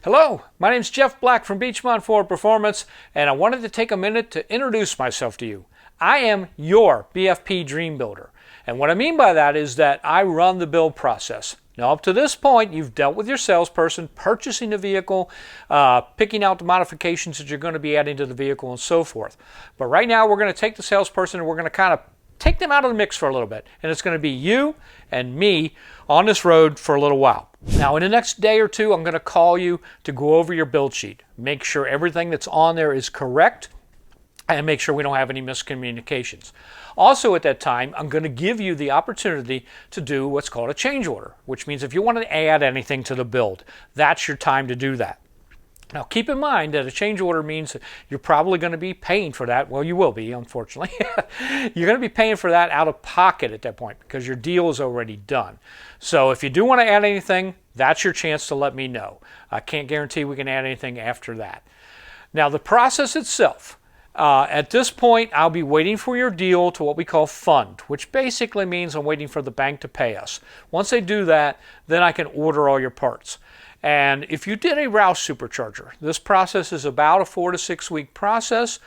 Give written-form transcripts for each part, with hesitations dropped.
Hello, my name is Jeff Black from Beechmont Ford Performance, and I wanted to take a minute to introduce myself to you. I am your BFP Dream Builder, and what I mean by that is that I run the build process. Now, up to this point, you've dealt with your salesperson, purchasing the vehicle, picking out the modifications that you're going to be adding to the vehicle, and so forth. But right now, we're going to take the salesperson and we're going to kind of take them out of the mix for a little bit, and it's going to be you and me on this road for a little while. Now, in the next day or two, I'm going to call you to go over your build sheet, make sure everything that's on there is correct, and make sure we don't have any miscommunications. Also at that time, I'm going to give you the opportunity to do what's called a change order, which means if you want to add anything to the build, that's your time to do that. Now, keep in mind that a change order means that you're probably going to be paying for that. Well, you will be, unfortunately. You're going to be paying for that out of pocket at that point because your deal is already done. So if you do want to add anything, that's your chance to let me know. I can't guarantee we can add anything after that. Now, the process itself, at this point, I'll be waiting for your deal to what we call fund, which basically means I'm waiting for the bank to pay us. Once they do that, then I can order all your parts. And if you did a Roush supercharger, this process is about a 4 to 6 week process.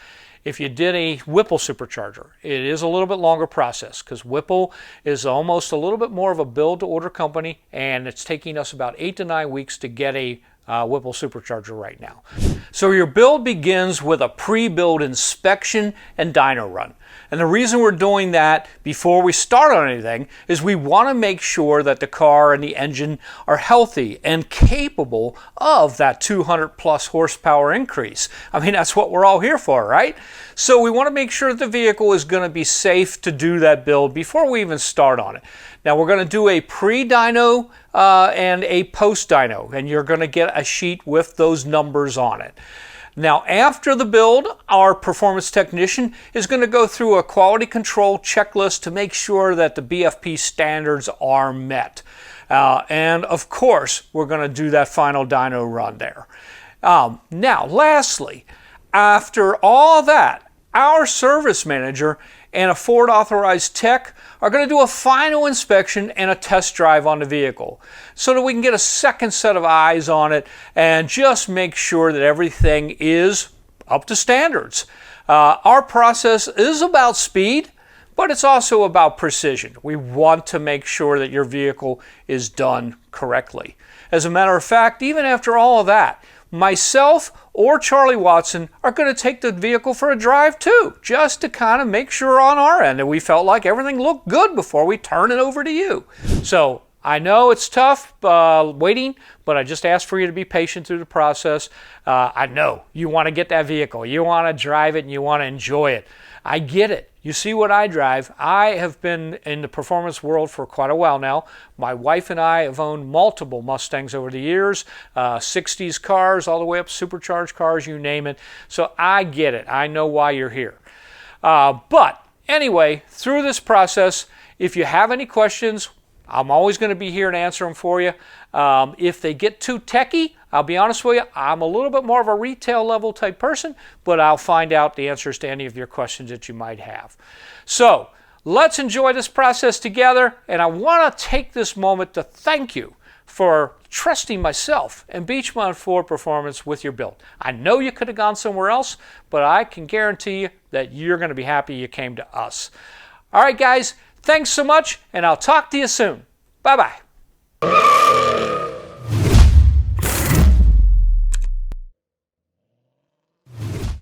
If you did a Whipple supercharger, it is a little bit longer process because Whipple is almost a little bit more of a build to order company, and it's taking us about 8 to 9 weeks to get a Whipple supercharger right now. So your build begins with a pre-build inspection and dyno run. And the reason we're doing that before we start on anything is we want to make sure that the car and the engine are healthy and capable of that 200 plus horsepower increase. I mean, that's what we're all here for, right? So we want to make sure that the vehicle is going to be safe to do that build before we even start on it. Now we're going to do a pre-dyno and a post-dyno, and you're going to get a sheet with those numbers on it. Now, after the build, our performance technician is going to go through a quality control checklist to make sure that the BFP standards are met. And of course, we're going to do that final dyno run there. Now, lastly, after all that, our service manager and a Ford authorized tech are going to do a final inspection and a test drive on the vehicle so that we can get a second set of eyes on it and just make sure that everything is up to standards. Our process is about speed, but it's also about precision. We want to make sure that your vehicle is done correctly. As a matter of fact, even after all of that, myself or Charlie Watson are going to take the vehicle for a drive too, just to kind of make sure on our end that we felt like everything looked good before we turn it over to you. So I know it's tough waiting, but I just ask for you to be patient through the process. I know you want to get that vehicle, you want to drive it, and you want to enjoy it. I get it. You see what I drive. I have been in the performance world for quite a while now. My wife and I have owned multiple Mustangs over the years, 60s cars, all the way up supercharged cars, you name it. So I get it. I know why you're here. But anyway, through this process, if you have any questions, I'm always going to be here to answer them for you. If they get too techie, I'll be honest with you, I'm a little bit more of a retail level type person, but I'll find out the answers to any of your questions that you might have. So let's enjoy this process together, and I want to take this moment to thank you for trusting myself and Beechmont Ford Performance with your build. I know you could have gone somewhere else, but I can guarantee you that you're going to be happy you came to us. All right, guys, thanks so much, and I'll talk to you soon. Bye-bye.